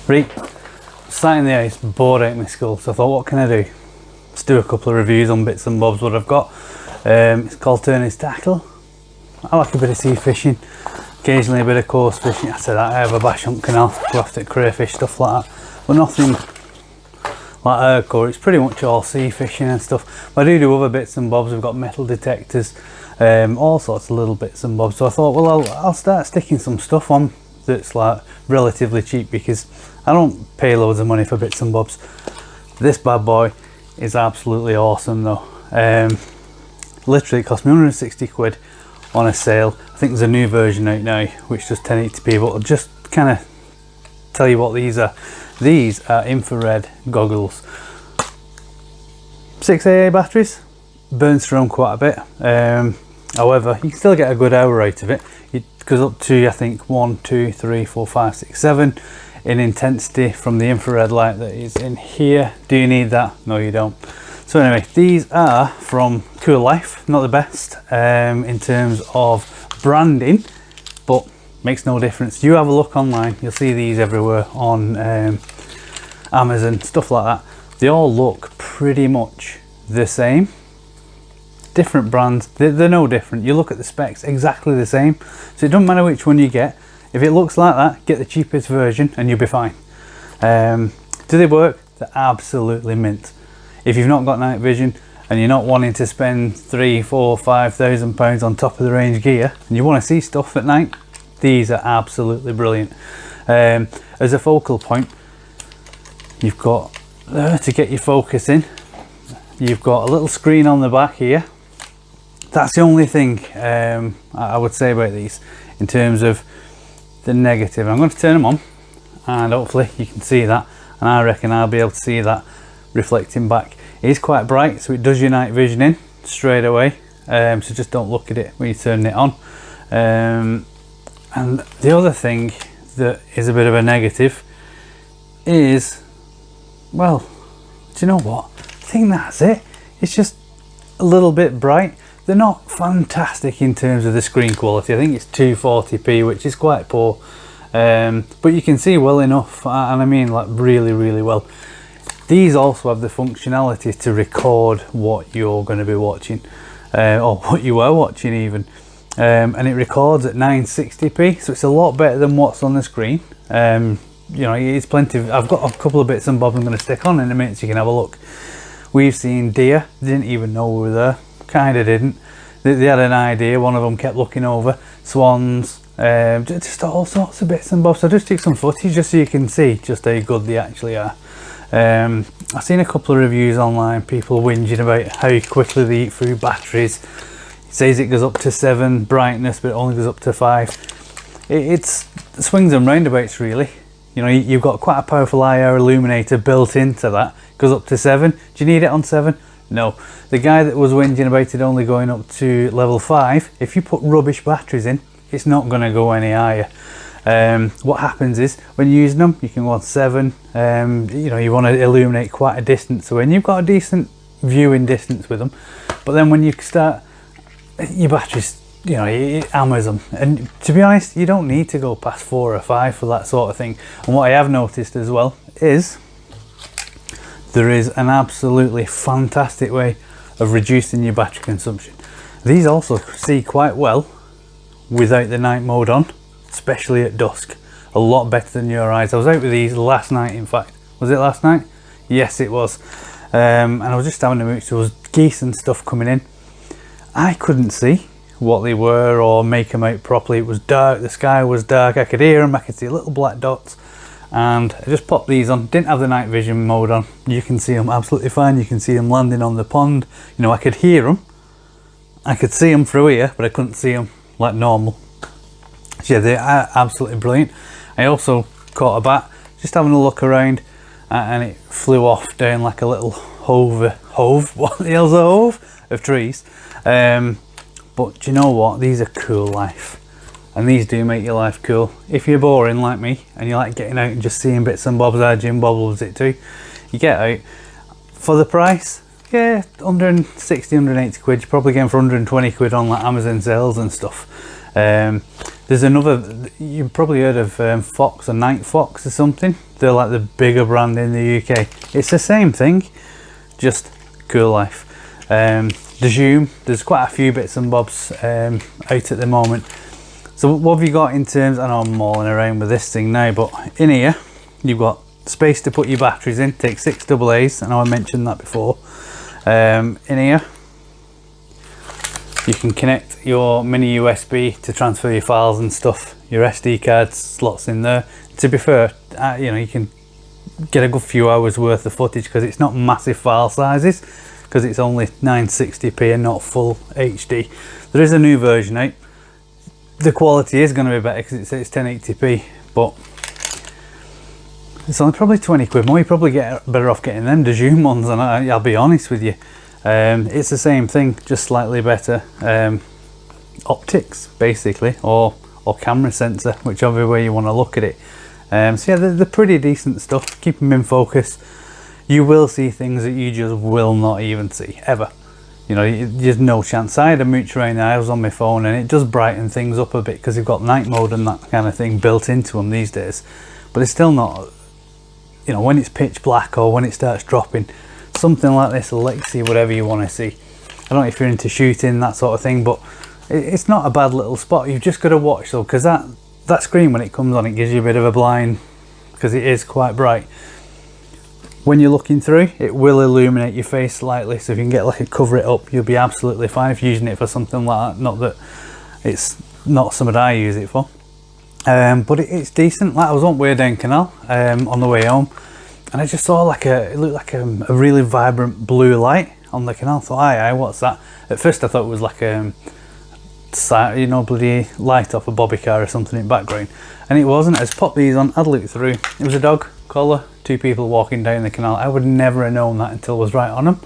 Right, sat in the ice, bored out my skull, so I thought, what can I do? Let's do a couple of reviews on bits and bobs what I've got. It's called Turner's Tackle. I like a bit of sea fishing, occasionally a bit of coarse fishing. I said I have a bash on canal, plastic crayfish, stuff like that, but nothing like hardcore. It's pretty much all sea fishing and stuff. But I do other bits and bobs. We've got metal detectors, all sorts of little bits and bobs. So I thought, well, I'll start sticking some stuff on that's like relatively cheap, because I don't pay loads of money for bits and bobs. This bad boy is absolutely awesome though. Literally it cost me 160 quid on a sale. I think there's a new version out now which does 1080p, but I'll just kind of tell you what these are. These are infrared goggles. 6 AA batteries, burns through them quite a bit. However, you can still get a good hour out of it. It goes up to, I think, 1, 2, 3, 4, 5, 6, 7 in intensity from the infrared light that is in here. Do you need that? No, you don't. So anyway, these are from Coolife. Not the best in terms of branding, but makes no difference. You have a look online, you'll see these everywhere on Amazon, stuff like that. They all look pretty much the same. Different brands, they're no different. You look at the specs, exactly the same. So it doesn't matter which one you get. If it looks like that, get the cheapest version and you'll be fine. Do they work? They're absolutely mint. If you've not got night vision and you're not wanting to spend 3, 4, 5,000 pounds on top of the range gear and you want to see stuff at night, these are absolutely brilliant. As a focal point, you've got there to get your focus in. You've got a little screen on the back here. That's the only thing I would say about these in terms of the negative. I'm going to turn them on and hopefully you can see that, and I reckon I'll be able to see that reflecting back. It is quite bright, so it does your night vision in straight away, so just don't look at it when you turn it on. And the other thing that is a bit of a negative is, well, do you know what? I think that's it. It's just a little bit bright. They're not fantastic in terms of the screen quality. I think it's 240p, which is quite poor. But you can see well enough, and I mean like really, really well. These also have the functionality to record what you're going to be watching, or what you are watching even. And it records at 960p, so it's a lot better than what's on the screen. You know, it's plenty of, I've got a couple of bits and bobs I'm going to stick on in a minute so you can have a look. We've seen deer, didn't even know we were there, kind of didn't. They had an idea, one of them kept looking over. Swans, just all sorts of bits and bobs. So I just took some footage just so you can see just how good they actually are. I've seen a couple of reviews online, people whinging about how quickly they eat through batteries. It says it goes up to 7 brightness, but it only goes up to 5. It swings and roundabouts really. You know, you've got quite a powerful IR illuminator built into that. It goes up to 7. Do you need it on 7? No. The guy that was whinging about it only going up to level 5, if you put rubbish batteries in, it's not going to go any higher. What happens is when you're using them, you can go on 7. You know, you want to illuminate quite a distance away, and you've got a decent viewing distance with them. But then when you start, your batteries, you know, it hammers them. And to be honest, you don't need to go past 4 or 5 for that sort of thing. And what I have noticed as well is there is an absolutely fantastic way of reducing your battery consumption. These also see quite well without the night mode on, especially at dusk. A lot better than your eyes. I was out with these last night, in fact. Was it last night? Yes, it was. And I was just having a mooch. There was geese and stuff coming in. I couldn't see what they were or make them out properly. It was dark, the sky was dark, I could hear them, I could see little black dots, and I just popped these on. Didn't have the night vision mode on. You can see them absolutely fine. You can see them landing on the pond. You know, I could hear them, I could see them through here, but I couldn't see them like normal. So yeah, they are absolutely brilliant. I also caught a bat just having a look around, and it flew off down like a little hove, what the hell's a hove? Of trees. But do you know what? These are Coolife, and these do make your life cool. If you're boring like me and you like getting out and just seeing bits and bobs, our Jim Bob loves it too, you get out for the price. Yeah, 160, 180 quid. You're probably getting for 120 quid on like Amazon sales and stuff. There's another, you've probably heard of Fox or Nightfox or something. They're like the bigger brand in the UK. It's the same thing, just Coolife. The zoom, there's quite a few bits and bobs out at the moment. So what have you got in terms, I know I'm mauling around with this thing now, but in here you've got space to put your batteries in. Take 6 AA's, I know I mentioned that before. In here you can connect your mini USB to transfer your files and stuff. Your SD card slots in there. To be fair, you know, you can get a good few hours worth of footage because it's not massive file sizes, because it's only 960p and not full HD. There is a new version out. The quality is going to be better because it's 1080p, but it's only probably 20 quid more. You probably get better off getting them Zoom ones, and I'll be honest with you. It's the same thing, just slightly better optics basically, or camera sensor, whichever way you want to look at it. So yeah, they're pretty decent stuff. Keep them in focus. You will see things that you just will not even see ever. You know, there's no chance. I had a mooch around there, I was on my phone, and it does brighten things up a bit because you've got night mode and that kind of thing built into them these days. But it's still not, you know, when it's pitch black or when it starts dropping, something like this will let you see whatever you want to see. I don't know if you're into shooting, that sort of thing, but it's not a bad little spot. You've just got to watch though, because that screen, when it comes on, it gives you a bit of a blind because it is quite bright. When you're looking through, it will illuminate your face slightly, so if you can get like a cover it up, you'll be absolutely fine if you're using it for something like that. Not that it's not something I use it for, but it's decent. Like I was on Weirdown Canal on the way home, and I just saw it looked like a really vibrant blue light on the canal. I thought, aye, what's that? At first I thought it was like you know, bloody light off a bobby car or something in the background, and it wasn't. I just popped these on, had a look through. It was a dog collar, 2 people walking down the canal. I would never have known that until I was right on them.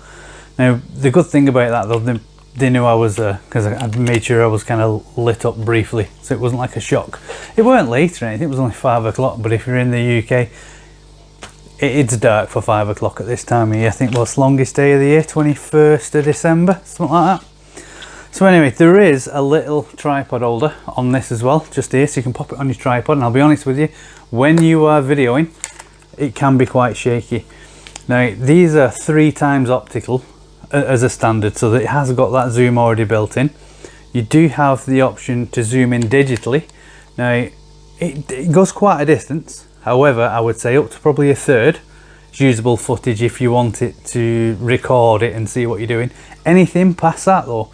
Now the good thing about that though, they knew I was there because I made sure I was kind of lit up briefly, so it wasn't like a shock. It weren't late or anything, it was only 5 o'clock, but if you're in the UK, it's dark for 5 o'clock at this time of year. I think what's the longest day of the year, 21st of December, something like that. So anyway, there is a little tripod holder on this as well, just here, so you can pop it on your tripod. And I'll be honest with you, when you are videoing, it can be quite shaky. Now these are 3 times optical as a standard, so that it has got that zoom already built in. You do have the option to zoom in digitally. Now it goes quite a distance. However, I would say up to probably 1/3 is usable footage if you want it to record it and see what you're doing. Anything past that though,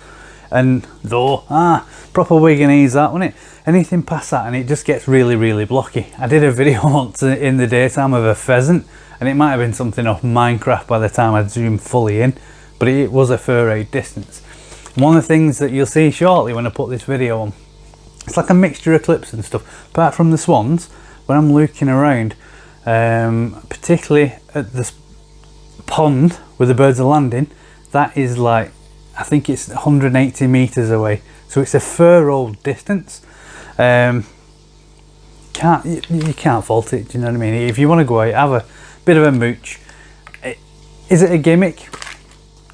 proper Wiganese that, wasn't it? Anything past that and it just gets really, really blocky. I did a video once in the daytime of a pheasant, and it might have been something off Minecraft by the time I'd zoomed fully in, but it was a fur out distance. One of the things that you'll see shortly when I put this video on, it's like a mixture of clips and stuff. Apart from the swans, when I'm looking around, particularly at this pond where the birds are landing, that is like, I think it's 180 meters away, so it's a furrow distance. You can't fault it, do you know what I mean? If you want to go out, have a bit of a mooch. Is it a gimmick?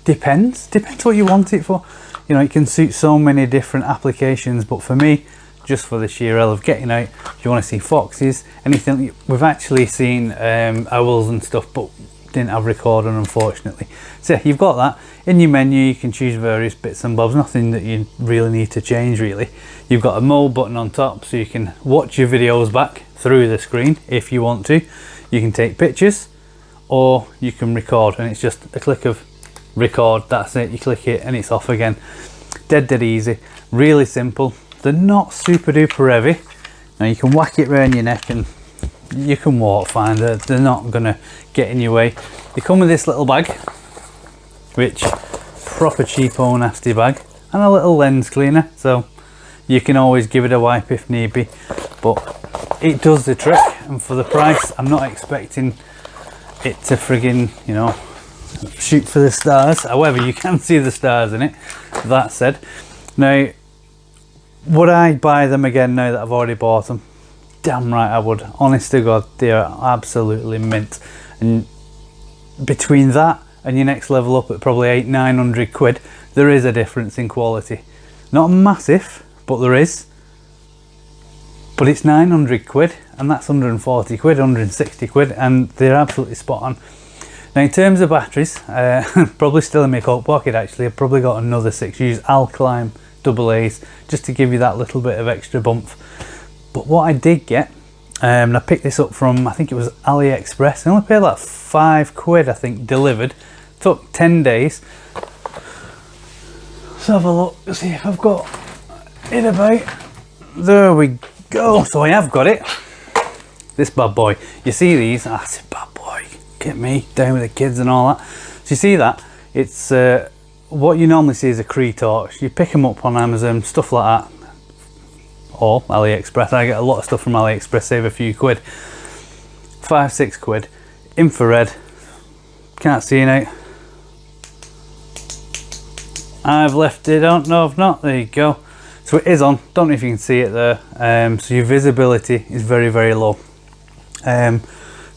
Depends what you want it for. You know, it can suit so many different applications, but for me, just for the sheer hell of getting out, if you want to see foxes, anything. We've actually seen owls and stuff, but didn't have recording, unfortunately. So yeah, you've got that in your menu. You can choose various bits and bobs, nothing that you really need to change really. You've got a mode button on top, so you can watch your videos back through the screen if you want to. You can take pictures or you can record, and it's just a click of record. That's it, you click it and it's off again. Dead easy, really simple. They're not super duper heavy. Now you can whack it around your neck and you can walk fine. They're not gonna get in your way. They come with this little bag, which proper cheapo nasty bag, and a little lens cleaner, so you can always give it a wipe if need be. But it does the trick, and for the price, I'm not expecting it to friggin', you know, shoot for the stars. However, you can see the stars in it. That said, now would I buy them again now that I've already bought them? Damn right I would. Honest to God, they are absolutely mint. And between that and your next level up at probably 800-900 quid, there is a difference in quality. Not massive, but there is. but it's 900 quid, and that's 140 quid, 160 quid, and they're absolutely spot on. Now in terms of batteries, probably still in my coat pocket actually, I've probably got another 6 used alkaline AA's just to give you that little bit of extra bump. But what I did get, and I picked this up from, I think it was AliExpress, I only paid like 5 quid I think delivered, took 10 days. Let's have a look, see if I've got it about. There we go, so I have got it. This bad boy, you see these, I said bad boy, get me down with the kids and all that. So you see that, it's what you normally see is a Cree torch. You pick them up on Amazon, stuff like that, or AliExpress. I get a lot of stuff from AliExpress, save a few quid. 5-6 quid, infrared, can't see now. I've left it on, no I've not, there you go. So it is on, don't know if you can see it there. So your visibility is very, very low.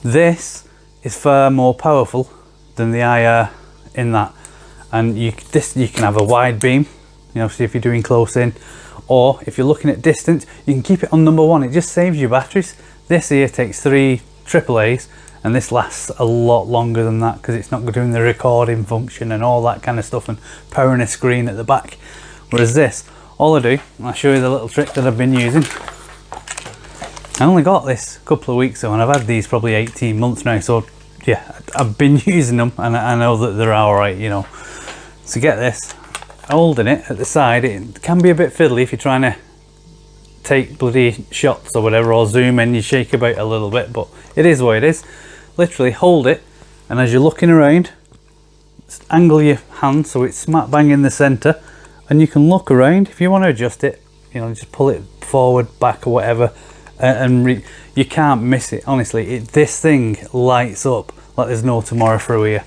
This is far more powerful than the IR in that, and you can have a wide beam, you know, see if you're doing close in, or if you're looking at distance, you can keep it on number 1. It just saves you batteries. This here takes 3 AAA's, and this lasts a lot longer than that because it's not doing the recording function and all that kind of stuff and powering a screen at the back. Whereas this, all I do, I'll show you the little trick that I've been using. I only got this a couple of weeks ago and I've had these probably 18 months now, so yeah, I've been using them and I know that they're alright, you know. So get this, holding it at the side, it can be a bit fiddly if you're trying to take bloody shots or whatever, or zoom in, you shake about a little bit, but it is what it is. Literally hold it, and as you're looking around, angle your hand so it's smack bang in the center, and you can look around. If you want to adjust it, you know, just pull it forward, back, or whatever, and you can't miss it. Honestly, this thing lights up like there's no tomorrow through here.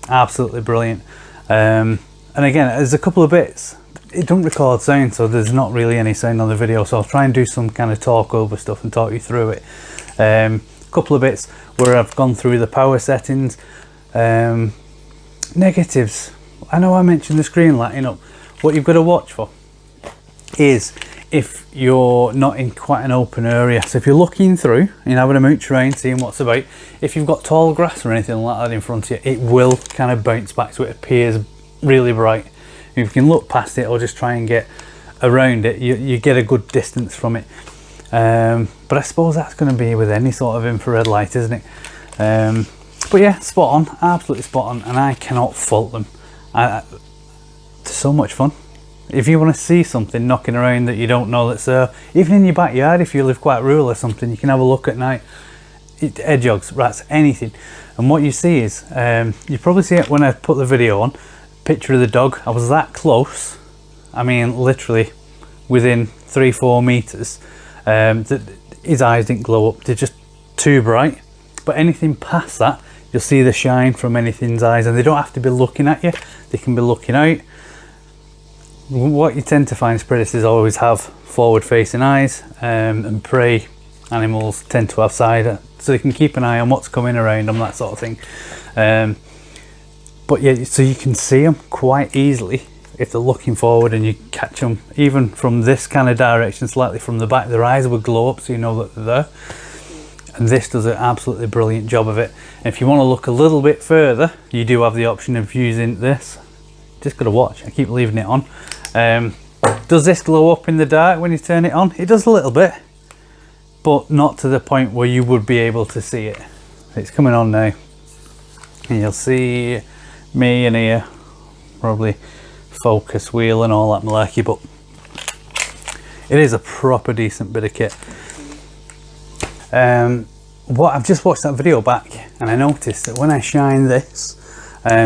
Absolutely brilliant. And again, there's a couple of bits. It don't record sound, so there's not really any sound on the video, so I'll try and do some kind of talk over stuff and talk you through it. Couple of bits where I've gone through the power settings. Negatives, I know I mentioned the screen lighting up. What you've got to watch for is if you're not in quite an open area. So if you're looking through and having a mooch around, seeing what's about, if you've got tall grass or anything like that in front of you, it will kind of bounce back so it appears really bright. If you can look past it or just try and get around it, you get a good distance from it. But I suppose that's going to be with any sort of infrared light, isn't it? But yeah, spot on, absolutely spot on, and I cannot fault them. It's so much fun. If you want to see something knocking around that you don't know that's there, even in your backyard, if you live quite rural or something, you can have a look at night. Hedgehogs, rats, anything. And what you see is, you probably see it when I put the video on, picture of the dog. I was that close, I mean literally within 3-4 meters. His eyes didn't glow up, they're just too bright. But anything past that, you'll see the shine from anything's eyes, and they don't have to be looking at you, they can be looking out. What you tend to find is predators always have forward facing eyes, and prey animals tend to have side, so they can keep an eye on what's coming around them, that sort of thing. But yeah, so you can see them quite easily if they're looking forward, and you catch them even from this kind of direction, slightly from the back. Their eyes will glow up so you know that they're there. And this does an absolutely brilliant job of it. And if you want to look a little bit further, you do have the option of using this. Just got to watch, I keep leaving it on. Does this glow up in the dark when you turn it on? It does a little bit, but not to the point where you would be able to see it. It's coming on now, and you'll see me in here, probably focus wheel and all that malarkey, but it is a proper decent bit of kit. What I've just watched that video back, and I noticed that when I shine this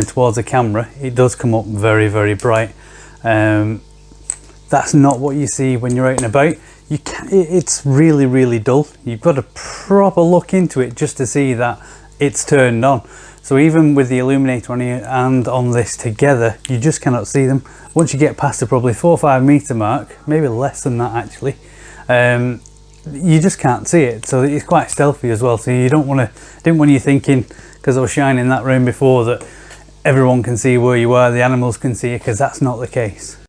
towards the camera, it does come up very, very bright. That's not what you see when you're out and about. It's really, really dull. You've got to proper look into it just to see that it's turned on. So even with the illuminator on here and on this together, you just cannot see them. Once you get past the probably 4 or 5 meter mark, maybe less than that actually, you just can't see it. So it's quite stealthy as well. So you didn't want you thinking, because I was shining that room before, that everyone can see where you are, the animals can see you, because that's not the case.